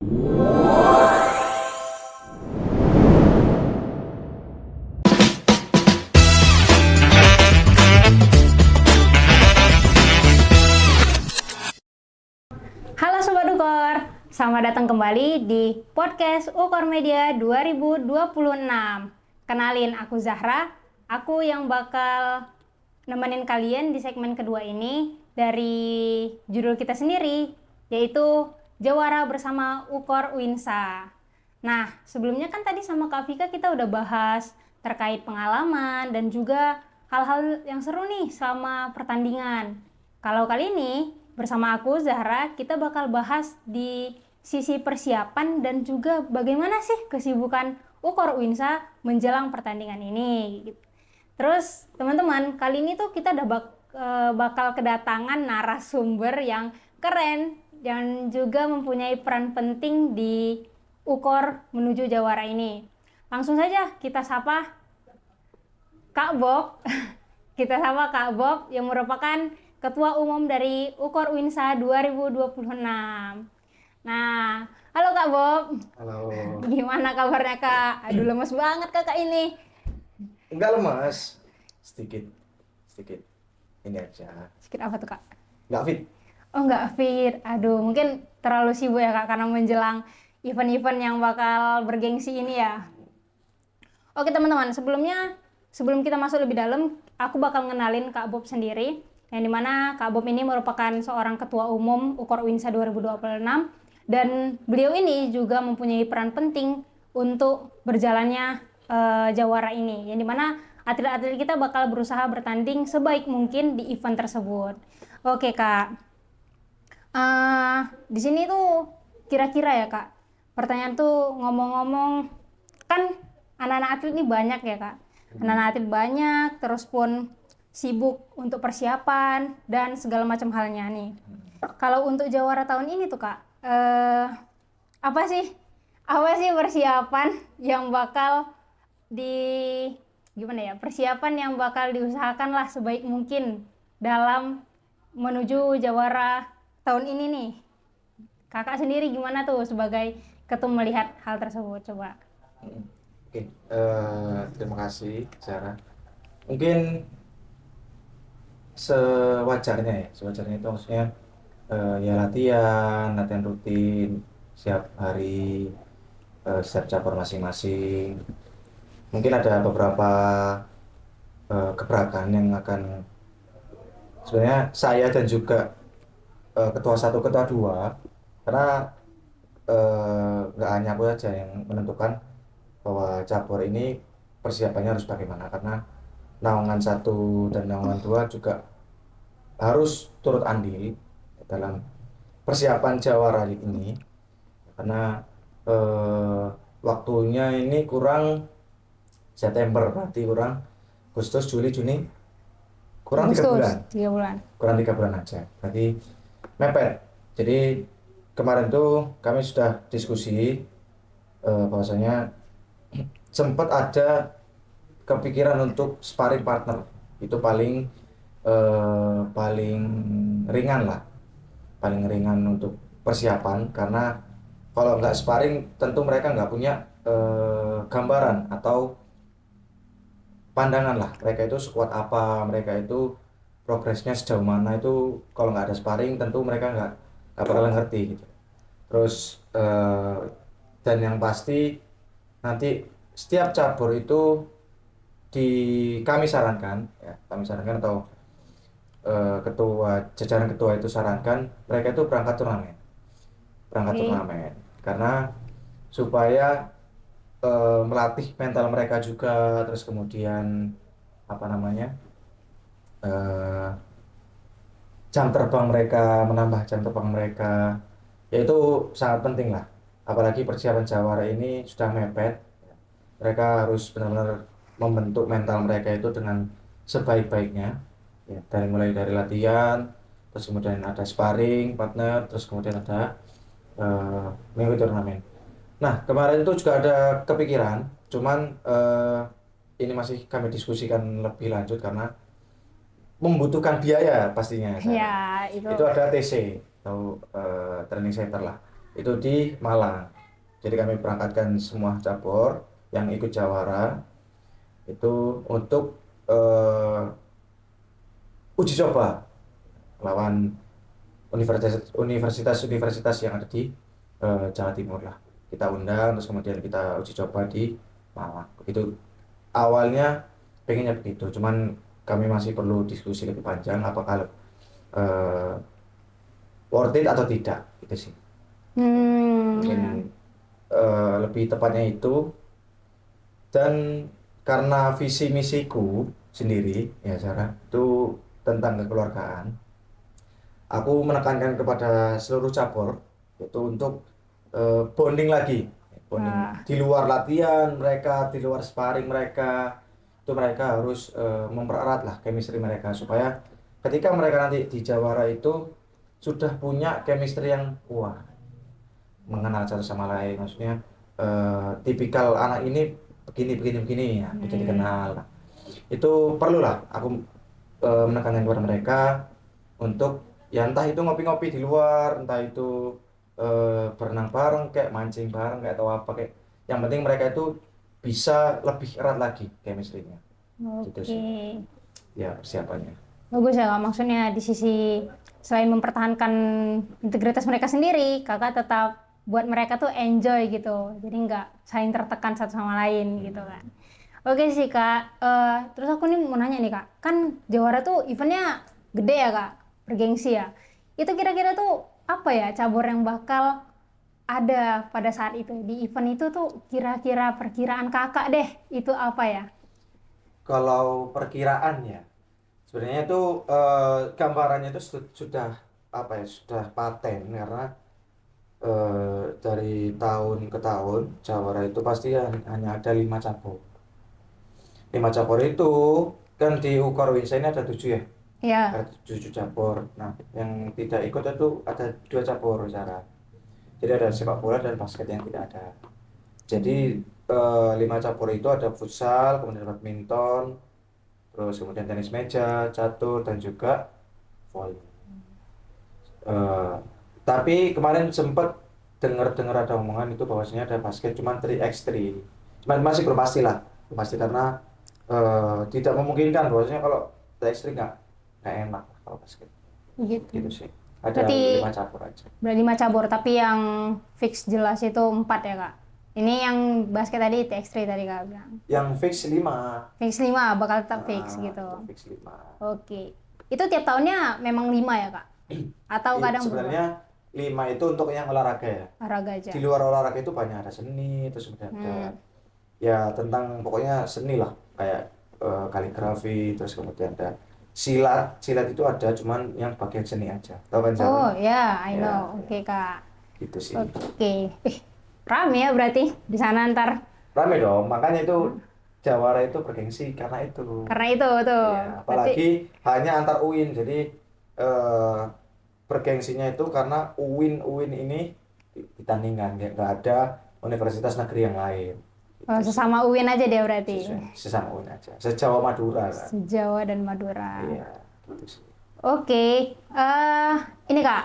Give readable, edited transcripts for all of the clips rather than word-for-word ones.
Halo Sobat Ukor, selamat datang kembali di podcast Ukor Media 2026. Kenalin, aku Zahra, aku yang bakal nemenin kalian di segmen kedua ini dari judul kita sendiri, yaitu Jawara Bersama Ukor Uinsa. Nah, sebelumnya kan tadi sama Kak Vika kita udah bahas terkait pengalaman dan juga hal-hal yang seru nih selama pertandingan. Kalau kali ini bersama aku Zahra, kita bakal bahas di sisi persiapan dan juga bagaimana sih kesibukan Ukor Uinsa menjelang pertandingan ini. Terus teman-teman, kali ini tuh kita udah bakal kedatangan narasumber yang keren dan juga mempunyai peran penting di Ukor menuju Jawara ini. Langsung saja kita sapa Kak Bob. Kita sapa Kak Bob yang merupakan Ketua Umum dari Ukor Uinsa 2026. Nah, halo Kak Bob. Halo. Gimana kabarnya Kak? Aduh, lemes banget Kakak ini. Enggak lemas, sedikit ini aja. Sedikit apa tuh Kak? Enggak fit. Oh, nggak fit. Aduh, mungkin terlalu sibuk ya Kak karena menjelang event-event yang bakal bergengsi ini ya. Oke teman-teman, sebelum kita masuk lebih dalam, aku bakal ngenalin Kak Bob sendiri. Yang dimana Kak Bob ini merupakan seorang Ketua Umum Ukor Uinsa 2026 dan beliau ini juga mempunyai peran penting untuk berjalannya Jawara ini, yang dimana atlet-atlet kita bakal berusaha bertanding sebaik mungkin di event tersebut. Oke Kak, di sini tuh kira-kira ya Kak, pertanyaan tuh ngomong-ngomong, kan anak-anak atlet ini banyak ya Kak, anak-anak atlet banyak, terus pun sibuk untuk persiapan dan segala macam halnya nih. Kalau untuk Jawara tahun ini tuh Kak, apa sih persiapan yang bakal persiapan yang bakal diusahakan lah sebaik mungkin dalam menuju Jawara tahun ini nih. Kakak sendiri gimana tuh sebagai ketua melihat hal tersebut, coba. Oke, terima kasih Sarah. Mungkin sewajarnya itu maksudnya ya latihan rutin setiap hari, setiap cabur masing-masing. Mungkin ada beberapa gebrakan yang akan sebenarnya saya dan juga ketua 1, ketua 2, karena nggak hanya aku saja yang menentukan bahwa cabur ini persiapannya harus bagaimana, karena naungan 1 dan naungan 2 juga harus turut andil dalam persiapan Jawara ini, karena waktunya ini kurang September, berarti kurang Agustus, Juli, Juni, kurang 3 bulan. 3 bulan. Kurang 3 bulan aja, berarti mepet. Jadi kemarin tuh kami sudah diskusi bahwasanya sempat ada kepikiran untuk sparring partner, itu paling ringan untuk persiapan, karena kalau nggak sparring tentu mereka nggak punya gambaran atau pandangan lah mereka itu sekuat apa, mereka itu progresnya sejauh mana. Itu kalau nggak ada sparring tentu mereka nggak bakalan ngerti gitu. Terus dan yang pasti nanti setiap cabur itu kami sarankan atau jajaran ketua itu sarankan mereka itu berangkat turnamen, karena supaya melatih mental mereka juga, terus kemudian menambah jam terbang mereka, yaitu sangat penting lah. Apalagi persiapan Jawara ini sudah mepet, mereka harus benar-benar membentuk mental mereka itu dengan sebaik-baiknya ya, mulai dari latihan, terus kemudian ada sparring partner, terus kemudian ada mengikuti turnamen. Nah, kemarin itu juga ada kepikiran, cuman ini masih kami diskusikan lebih lanjut karena membutuhkan biaya pastinya. Ya, itu ada TC atau training center lah. itu di Malang. Jadi kami berangkatkan semua cabur yang ikut jawara itu untuk uji coba lawan universitas yang ada di Jawa Timur lah. Kita undang terus kemudian kita uji coba di Malang. Itu awalnya pengennya begitu, cuman kami masih perlu diskusi lebih panjang apakah eh, worth it atau tidak itu sih. Mungkin lebih tepatnya itu. Dan karena visi misiku sendiri ya Sarah itu tentang kekeluargaan, aku menekankan kepada seluruh cabur itu untuk bonding lagi, bonding di luar latihan mereka, di luar sparring mereka, itu mereka harus mempererat lah chemistry mereka supaya ketika mereka nanti di Jawara itu sudah punya chemistry yang kuat, mengenal satu sama lain, maksudnya tipikal anak ini begini ya, jadi kenal. Itu perlulah aku menekankan kepada mereka untuk ya entah itu ngopi-ngopi di luar, entah itu berenang bareng kayak mancing bareng kayak atau apa kayak, yang penting mereka itu bisa lebih erat lagi chemistry-nya. Gitu sih. Ya persiapannya. Bagus ya Kak, maksudnya di sisi selain mempertahankan integritas mereka sendiri, kakak tetap buat mereka tuh enjoy gitu, jadi nggak saling tertekan satu sama lain gitu kan. Oke sih Kak, terus aku nih mau nanya nih Kak, kan Jawara tuh eventnya gede ya Kak, bergengsi ya. Itu kira-kira tuh apa ya cabur yang bakal ada pada saat itu, di event itu tuh kira-kira perkiraan kakak deh, itu apa ya? Kalau perkiraan ya, sebenarnya itu gambarannya itu sudah apa ya, sudah paten karena dari tahun ke tahun Jawara itu pasti hanya ada 5 cabur. 5 cabur itu kan di Ukor Winsa ini ada 7 ya. Iya. Ada 7 cabur. Nah, yang tidak ikut itu ada 2 cabur cara. Jadi ada sepak bola dan basket yang tidak ada. Jadi 5 cabur itu ada futsal, kemudian badminton, terus kemudian tenis meja, catur dan juga volley. Tapi kemarin sempat dengar ada omongan itu bahwasanya ada basket cuma 3x3. Cuman masih belum pasti lah. Belum pasti karena tidak memungkinkan bahwasanya kalau 3x3 nggak enak kalau basket. Gitu sih. Ada Berarti 5 cabur aja. Berarti 5 cabur, tapi yang fix jelas itu 4 ya Kak? Ini yang basket tadi TX3 tadi Kak bilang. Yang fix 5. Fix 5 bakal tetap fix gitu. Fix 5. Oke. Itu tiap tahunnya memang 5 ya Kak? Atau kadang sebenarnya 5 itu untuk yang olahraga ya. Olahraga aja. Di luar olahraga itu banyak, ada seni, terus kemudian ada ya tentang pokoknya seni lah, kayak kaligrafi, terus kemudian ada silat itu ada, cuman yang bagian seni aja. Tahu kan Sarah? Oh ya, I know. Oke Kak. Gitu sih. Oke. Rame ya berarti di sana ntar. Rame dong, makanya itu Jawara itu bergengsi karena itu. Karena itu tuh. Ya, apalagi hanya antar UIN, jadi bergengsinya itu karena UIN ini ditandingkan, nggak ada universitas negeri yang lain. Oh, sesama UIN aja dia berarti. Sesama UIN aja. Sejawa Madura kan. Sejawa dan Madura. Iya, gitu sih. Oke. Ini Kak.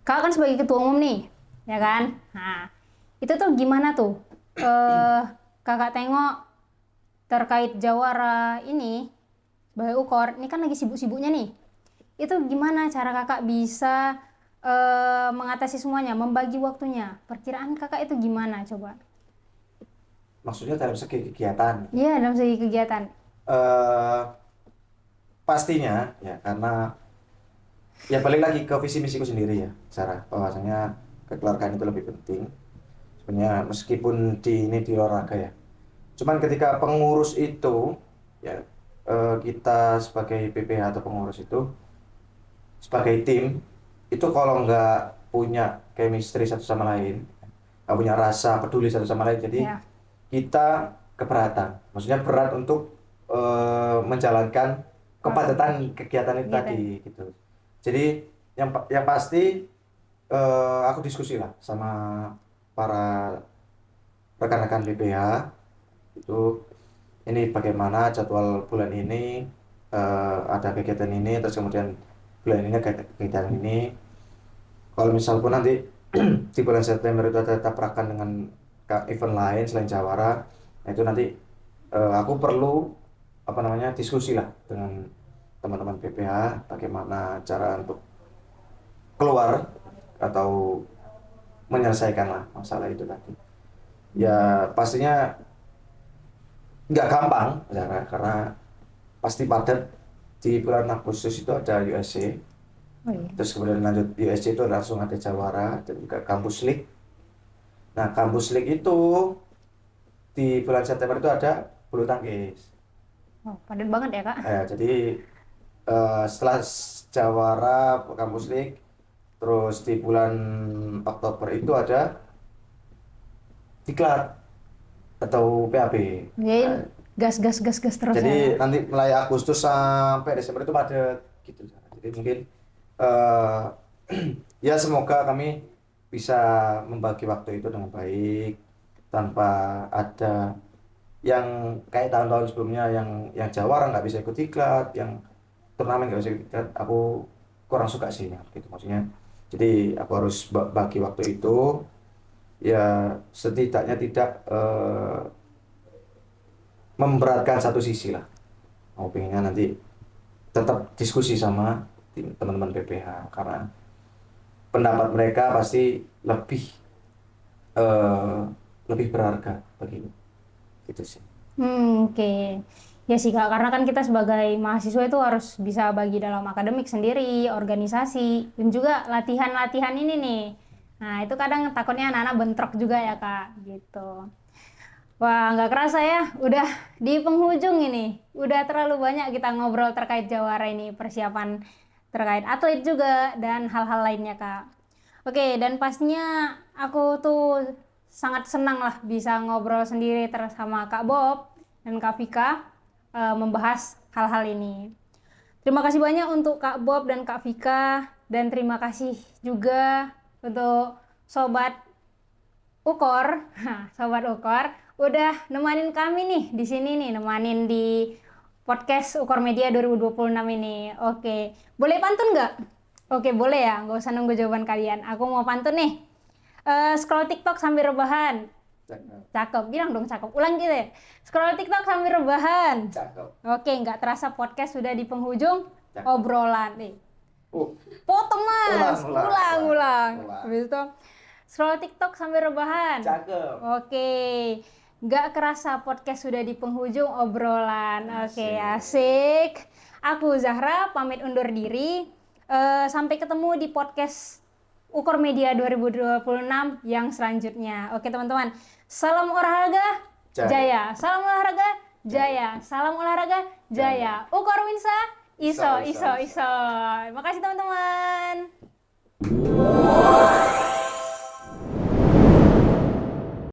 Kak kan sebagai ketua umum nih, ya kan? Nah, itu tuh gimana tuh? Kakak tengok terkait Jawara ini sebagai Ukor, ini kan lagi sibuk-sibuknya nih. Itu gimana cara kakak bisa mengatasi semuanya, membagi waktunya? Perkiraan kakak itu gimana coba? Maksudnya dalam segi kegiatan? Iya, dalam segi kegiatan. Pastinya ya, karena ya balik lagi ke visi misiku sendiri ya, Sarah, bahwasanya kekeluargaan itu lebih penting. Sebenarnya meskipun di olahraga ya. Cuman ketika pengurus itu ya, kita sebagai PPH atau pengurus itu sebagai tim itu kalau nggak punya chemistry satu sama lain, nggak punya rasa peduli satu sama lain, jadi kita keberatan, maksudnya berat untuk menjalankan kepadatan kegiatan itu tadi gitu. Jadi yang pasti aku diskusi lah sama para rekan-rekan BPH itu, ini bagaimana jadwal bulan ini, ada kegiatan ini, terus kemudian bulan ini kegiatan ini. Kalau misal pun nanti di bulan September itu ada tabrakan dengan event lain selain Jawara. Nah itu nanti aku perlu diskusi lah dengan teman-teman PPH bagaimana cara untuk keluar atau menyelesaikan lah masalah itu tadi. Ya pastinya nggak gampang karena pasti padat. Di bulan Agustus itu ada USC. Oh, iya. Terus kemudian lanjut USC itu langsung ada Jawara dan juga Kampus League. Nah Kampus League itu di bulan September itu ada bulu tangkis. Oh, padat banget ya Kak. Jadi setelah Jawara Kampus League, terus di bulan Oktober itu ada Diklat atau PAB. Jadi gas terus Jadi ya. nanti mulai Agustus sampai Desember itu padat gitu. Jadi mungkin ya semoga kami bisa membagi waktu itu dengan baik tanpa ada yang kayak tahun-tahun sebelumnya yang Jawara nggak bisa ikut Diklat, yang turnamen nggak bisa ikut Diklat. Aku kurang suka sih gitu maksudnya. Jadi aku harus bagi waktu itu ya setidaknya tidak memberatkan satu sisi lah. Mau pengennya nanti tetap diskusi sama teman-teman PPH karena pendapat mereka pasti lebih berharga bagiku. Gitu sih. Oke. Ya sih Kak, karena kan kita sebagai mahasiswa itu harus bisa bagi dalam akademik sendiri, organisasi, dan juga latihan-latihan ini nih. Nah, itu kadang takutnya anak-anak bentrok juga ya Kak, gitu. Wah, nggak kerasa ya, udah di penghujung ini. Udah terlalu banyak kita ngobrol terkait Jawara ini, persiapan terkait atlet juga, dan hal-hal lainnya, Kak. Oke, dan pastinya aku tuh sangat senang lah bisa ngobrol sendiri sama Kak Bob dan Kak Vika membahas hal-hal ini. Terima kasih banyak untuk Kak Bob dan Kak Vika, dan terima kasih juga untuk Sobat Ukor, Sobat Ukor, udah nemanin kami nih di sini nih, nemanin di podcast Ukor Media 2026 ini. Oke, boleh pantun nggak? Oke, boleh ya, nggak usah nunggu jawaban kalian. Aku mau pantun nih. Scroll TikTok sambil rebahan. Cakep, bilang dong cakep. Ulang gitu ya. Scroll TikTok sambil rebahan. Cakep. Oke, nggak terasa podcast sudah di penghujung. Cakep. Obrolan nih. Potong mas. Ulang. Habis itu scroll TikTok sambil rebahan. Cakep. Oke. Nggak kerasa podcast sudah di penghujung obrolan. Oke, asik. Aku Zahra pamit undur diri. Sampai ketemu di podcast Ukor Media 2026 yang selanjutnya. Oke teman-teman. Salam olahraga jaya. Salam olahraga jaya. Salam olahraga jaya. Ukor Winsa iso. Makasih teman-teman.